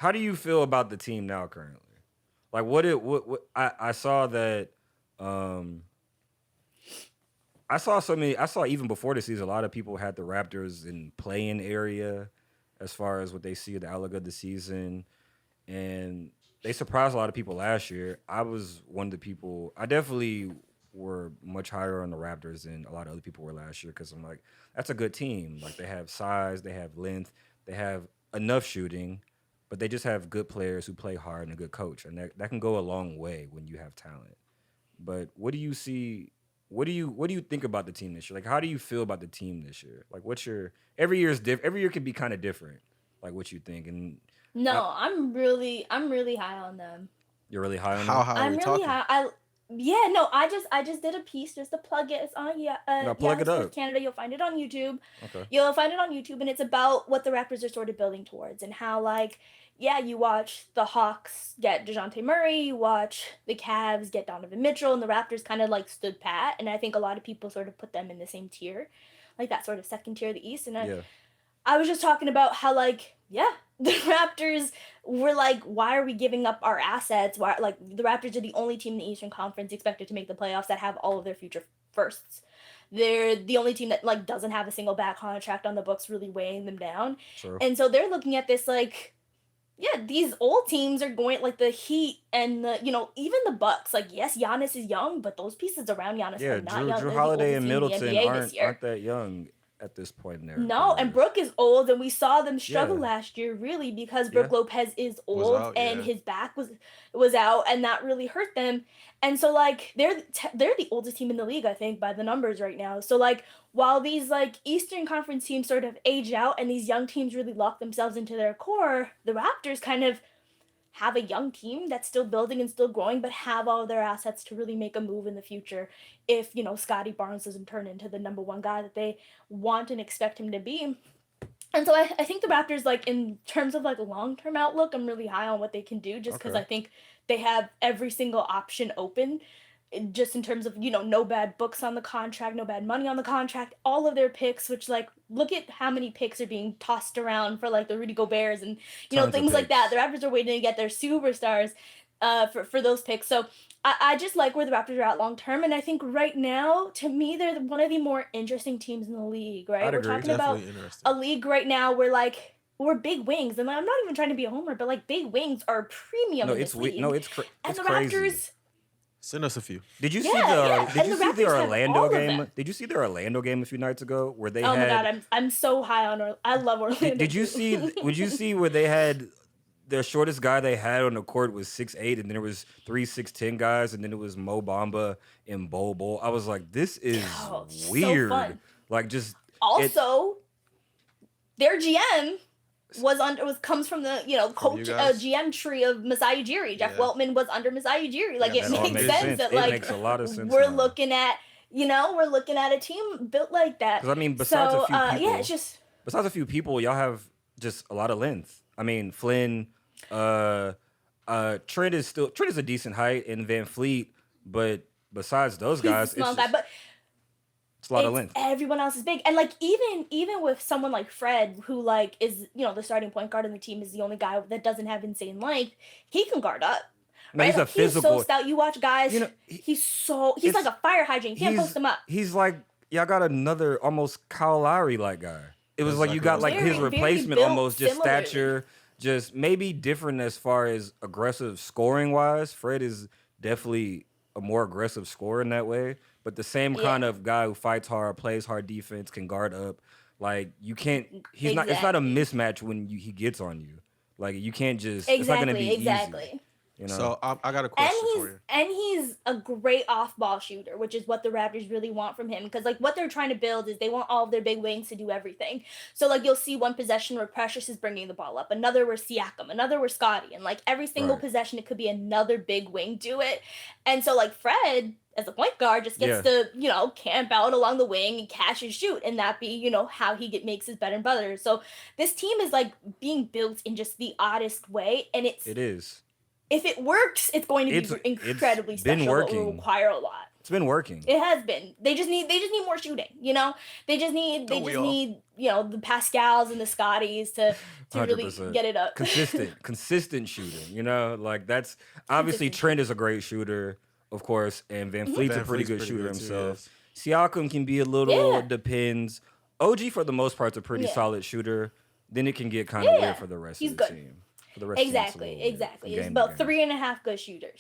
how do you feel about the team now currently? Like what I saw that um I saw even before the season a lot of people had the Raptors in playing area as far as what they see the outlook of the season, and they surprised a lot of people last year. I was one of the people. I definitely were much higher on the Raptors than a lot of other people were last year because I'm like, that's a good team. Like they have size, they have length, they have enough shooting, but they just have good players who play hard and a good coach, and that can go a long way when you have talent. But what do you see? What do you think about the team this year? Like, how do you feel about the team this year? Like, what's your every year's every year can be kind of different. Like, what you think, and I, No, I'm really high on them. you're really high on How them. high are I'm we really talking? high. Yeah, no, I just did a piece just to plug it. It's on Now plug Yahoo it Sports up. Canada. You'll find it on YouTube. Okay. You'll find it on YouTube, and it's about what the Raptors are sort of building towards and how like yeah, you watch the Hawks get DeJounte Murray, you watch the Cavs get Donovan Mitchell, and the Raptors kind of like stood pat. And I think a lot of people sort of put them in the same tier, like that sort of second tier of the East. And Yeah. I was just talking about how like yeah, the Raptors were like, why are we giving up our assets? Why like the Raptors are the only team in the Eastern Conference expected to make the playoffs that have all of their future firsts. They're the only team that like doesn't have a single back contract on the books really weighing them down. True. And so they're looking at this like yeah, these old teams are going like the Heat and the even the Bucks. Like yes, Giannis is young, but those pieces around Giannis Yeah. are not young. Drew They're the Holiday oldest and team in the Middleton NBA this year. aren't that young at this point in their No, and careers. Brooke is old, and we saw them struggle Yeah. last year, really, because Yeah. Brooke Lopez is Was old, out, and yeah. his back was out, and that really hurt them. And so, like, they're the oldest team in the league, I think, by the numbers right now. So, like, while these like Eastern Conference teams sort of age out, and these young teams really lock themselves into their core, the Raptors kind of have a young team that's still building and still growing, but have all of their assets to really make a move in the future if, Scotty Barnes doesn't turn into the number one guy that they want and expect him to be. And so I think the Raptors, like, in terms of, like, long-term outlook, I'm really high on what they can do just because Okay. I think they have every single option open just in terms of, no bad books on the contract, no bad money on the contract, all of their picks, which, like, look at how many picks are being tossed around for, like, the Rudy Goberts and, Tons of things like that. picks. The Raptors are waiting to get their superstars for those picks. So I just like where the Raptors are at long term. And I think right now, to me, they're one of the more interesting teams in the league, right? I'd We're agree. talking about Definitely interesting. a league right now where, like, we're big wings. And I'm not even trying to be a homer, but, like, big wings are premium No, in it's this league. And it's the crazy. Raptors, Send us a few. Did you see yeah. Did And you the see the Raptors have Orlando all of game? them. Did you see their Orlando game a few nights ago where they Oh my god, had? I'm so high on I love Orlando. Did you too. see? Would you see where they had their shortest guy they had on the court was 6'8", and then there was 3 6'10" guys, and then it was Mo Bamba and Bobo. I was like, this is Oh, so weird. fun. Like just it. Also, their GM comes from the From coach you guys? GM tree of Masai Ujiri. Jeff Yeah. Weltman was under Masai Ujiri. Like Yeah, it That all makes makes sense sense. that It like makes a lot of sense we're now. looking at a team built like that. Because I mean, besides So a few yeah, people, it's just y'all have just a lot of length. I mean, Flynn, Trent is a decent height, and Van Fleet, but besides those he's a guys, small guy, but it's a lot of length. everyone else is big. And like even with someone like Fred, who like is the starting point guard on the team, is the only guy that doesn't have insane length, he can guard up. No, Right? he's a Like, he's physical. so stout. You watch guys, he's like it's- a fire hydrant. You can't post him up. He's like, y'all got another almost Kyle Lowry like guy. It was That's like you got like exactly his Very, very replacement built almost, just similarly. stature, just maybe different as far as aggressive scoring wise. Fred is definitely a more aggressive scorer in that way, but the same kind Yeah. of guy who fights hard, plays hard defense, can guard up. Like you can't. He's not. It's not a Exactly. mismatch when he gets on you. Like you can't just. It's not gonna be Exactly. easy. You know. So I got a And question for you. he's a great off-ball shooter, which is what the Raptors really want from him. Because like what they're trying to build is they want all of their big wings to do everything. So like you'll see one possession where Precious is bringing the ball up, another where Siakam, another where Scotty, and like every single Right. possession it could be another big wing do it. And so like Fred as a point guard just gets to camp out along the wing and catch and shoot, and that be how he makes his bread and butter. So this team is like being built in just the oddest way, and it is. if it works, it's going to be It's incredibly been special. But will working. require a lot. It's been working. It has been. They just need more shooting, you know? They just need the Pascals and the Scotties to really 100%. get it up. Consistent shooting, you know? Like that's obviously Consistent Trent is a great shooter, of course, and Van Fleet's a pretty good shooter good too, himself. yes. Siakam can be a little, Yeah. it depends. OG for the most part's a pretty Yeah. solid shooter. Then it can get kind of Yeah. weird for the rest He's of the good. team. For the rest of the team's a little weird Exactly. from It's game to about game. 3.5 good shooters.